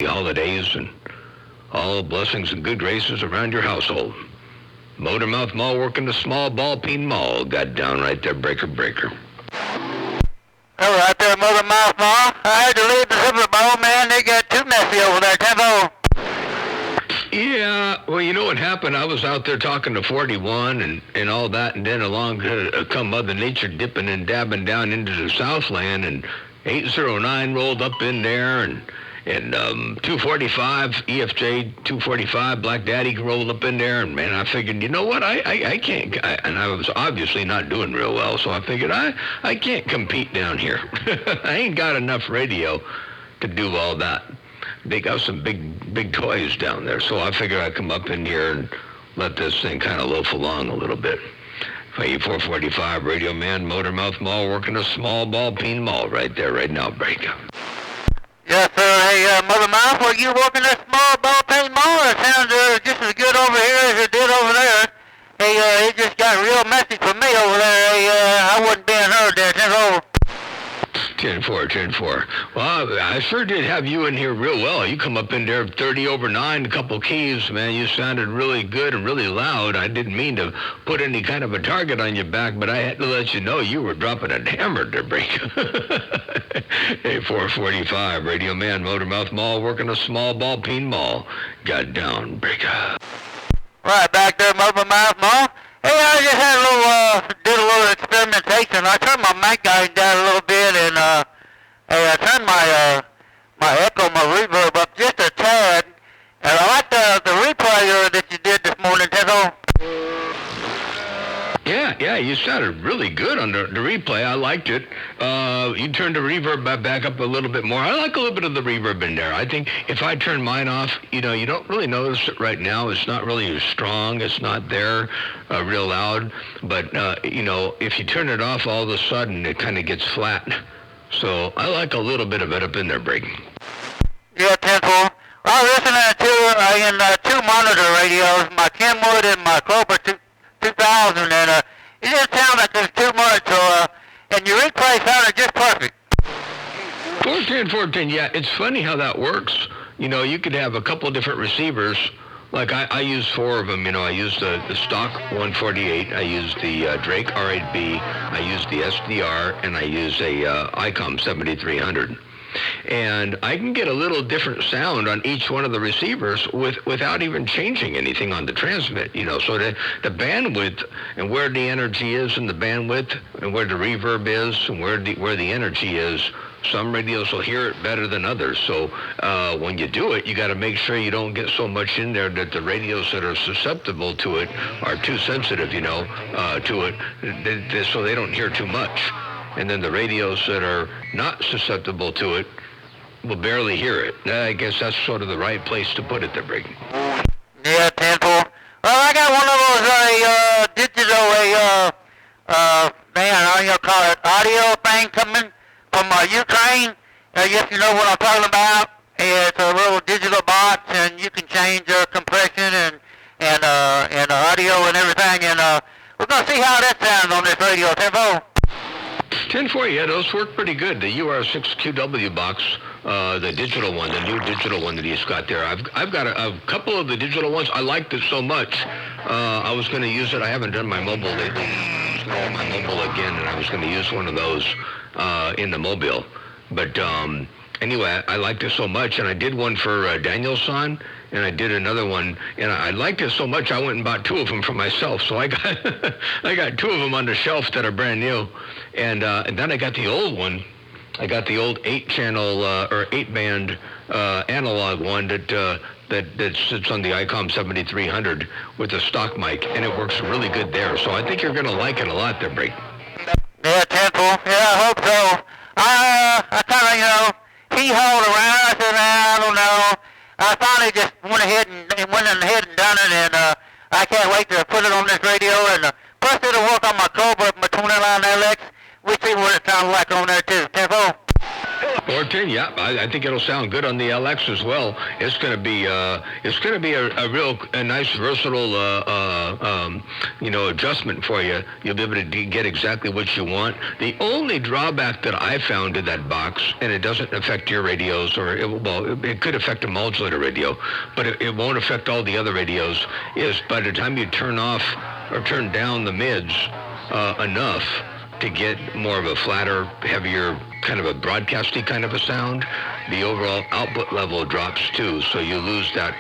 holidays and all blessings and good graces around your household. Motormouth Mall working the small ball peen mall. Got down right there, breaker. Oh, right there, Motormouth Mall. I had to leave the Super Bowl, man. They got too messy over there, Tempo. Yeah, well, you know what happened? I was out there talking to 41 and all that, and then along come Mother Nature dipping and dabbing down into the Southland, and 809 rolled up in there, and 245, EFJ 245, Black Daddy rolled up in there, and man, I figured, you know what, I can't, and I was obviously not doing real well, so I figured I can't compete down here. I ain't got enough radio to do all that. They got some big toys down there, so I figured I'd come up in here and let this thing kind of loaf along a little bit. 445 Radio Man, Motormouth Mall, working a small ball peen mall right there, right now, break. Yes, sir. Hey, Motormouth, were you working that small ball peen mall? It sounds just as good over here as it did over there. Hey, it just got real messy for me over there. Hey, I wasn't being heard there, Tempo. 10-4. Well, I sure did have you in here real well. You come up in there 30 over 9, a couple keys, man. You sounded really good and really loud. I didn't mean to put any kind of a target on your back, but I had to let you know you were dropping a hammer to break. Hey, 445, Radio Man, Motormouth Mall, working a small ball peen mall. Got down, break. Right back there, Motormouth Mall. Hey, I just had did a little experimentation. I turned my mic gain down a little bit, and hey, I turned my echo, my reverb up just a tad. And I like the replay that you did this morning, Tempo. Yeah, you sounded really good on the replay. I liked it. You turned the reverb back up a little bit more. I like a little bit of the reverb in there. I think if I turn mine off, you don't really notice it right now. It's not really as strong. It's not there real loud. But, if you turn it off, all of a sudden it kind of gets flat. So I like a little bit of it up in there, Break. Yeah, Tempo. I was listening to two monitor radios, my Kenwood and my Cobra 2000, and it didn't sound like there's too much, and your replay sounded just perfect. 410, yeah, it's funny how that works. You could have a couple of different receivers. Like I use 4 of them, I use the stock 148, I use the Drake R8B, I use the SDR, and I use a ICOM 7300. And I can get a little different sound on each one of the receivers without even changing anything on the transmit, so the bandwidth and where the energy is in the bandwidth and where the reverb is and where the energy is, some radios will hear it better than others. So when you do it, you got to make sure you don't get so much in there that the radios that are susceptible to it are too sensitive, to it, so they don't hear too much. And then the radios that are not susceptible to it will barely hear it. I guess that's sort of the right place to put it there, Briggy. Yeah, Tempo. Well, I got one of those digital, call it audio thing coming from Ukraine. Yes, you know what I'm talking about. It's a little digital box, and you can change compression and audio and everything. And we're gonna see how that sounds on this radio, Tempo. 10-4, yeah, those work pretty good. The UR6QW box, the digital one, the new digital one that he's got there. I've got a couple of the digital ones. I liked it so much. I was going to use it. I haven't done my mobile lately. I was going to do my mobile again, and I was going to use one of those in the mobile. But anyway, I liked it so much, and I did one for Daniel's son, and I did another one, and I liked it so much I went and bought 2 of them for myself. So I got I got 2 of them on the shelf that are brand new, and then I got the old one. I got the old 8-channel or 8-band analog one that sits on the ICOM 7300 with a stock mic, and it works really good there. So I think you're going to like it a lot there, Brake. Yeah, Temple. Yeah, I hope so. I kind of, hee-hawed around. I said, I don't know. I finally just went ahead and done it, and I can't wait to put it on this radio. And plus, it'll work on my Cobra, my 29 LX. We see what it sounds like on there too. Tempo. Or 10, yeah. I think it'll sound good on the LX as well. It's going to be a nice versatile adjustment for you. You'll be able to get exactly what you want. The only drawback that I found to that box, and it doesn't affect your radios, it could affect a modulator radio, but it won't affect all the other radios, is by the time you turn off or turn down the mids enough to get more of a flatter, heavier, kind of a broadcasty kind of a sound, the overall output level drops too. So you lose that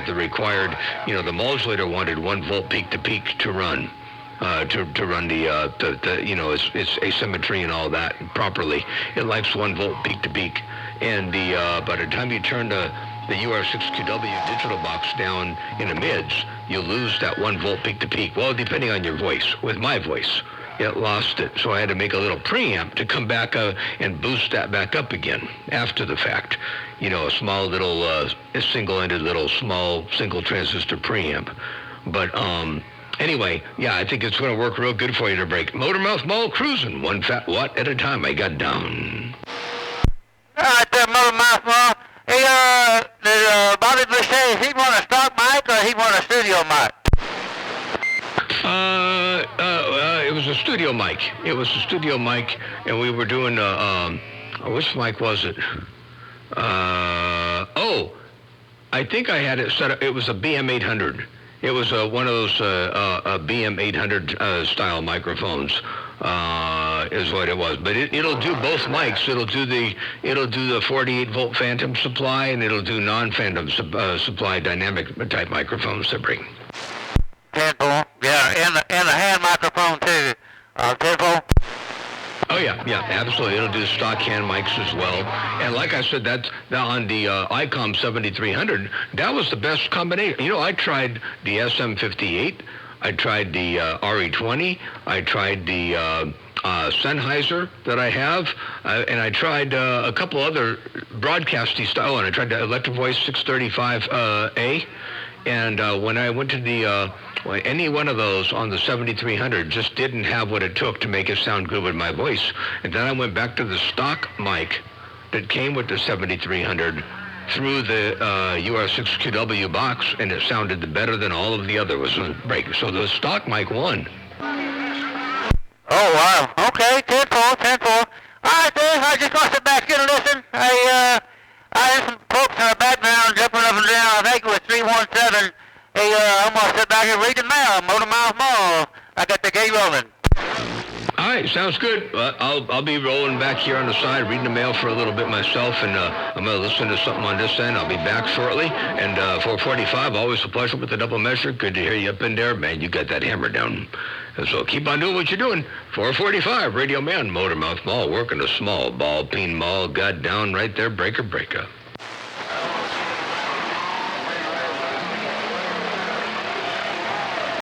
the required, the modulator wanted 1 volt peak to peak to run. To run its asymmetry and all that properly. It likes 1 volt peak to peak, and by the time you turn the UR6QW digital box down in the mids, you lose that 1 volt peak to peak. Well, depending on your voice. With my voice, it lost it, so I had to make a little preamp to come back and boost that back up again after the fact. A small little a single-ended little small single transistor preamp, but anyway, yeah, I think it's going to work real good for you to break. Motormouth Mall cruising, 1 fat watt at a time. I got down. All right there, Motormouth Mall. Hey, did Bobby Bush say he want a stock mic or he want a studio mic? It was a studio mic. It was a studio mic, and we were doing which mic was it? I think I had it set up. It was a BM800. It was one of those BM800 style microphones, is what it was. But it'll do both mics. It'll do the 48 volt phantom supply, and it'll do non-phantom supply dynamic type microphones to bring. 10-4, yeah, and the hand microphone too. 10-4. Oh yeah, absolutely. It'll do stock hand mics as well. And like I said, that's on the ICOM 7300. That was the best combination. I tried the SM58. I tried the RE20. I tried the Sennheiser that I have, and I tried a couple other broadcasty style. And I tried the Electro Voice 635A. And when I went to the any one of those on the 7300 just didn't have what it took to make it sound good with my voice. And then I went back to the stock mic that came with the 7300 through the UR6QW box, and it sounded better than all of the other was break. So the stock mic won. Oh, wow. Okay, 10-4. All right, then. I just want to sit back here and listen. I heard some folks in the background jumping up and down. I think it was 317. Hey, I'm going to sit back and read the mail. Motormouth Mall. I got the gate rolling. All right, sounds good. I'll be rolling back here on the side, reading the mail for a little bit myself, and I'm going to listen to something on this end. I'll be back shortly. And 445, always a pleasure with the double measure. Good to hear you up in there. Man, you got that hammer down. And so keep on doing what you're doing. 445, Radio Man, Motormouth Mall, working a small ball peen mall. God down right there, breaker.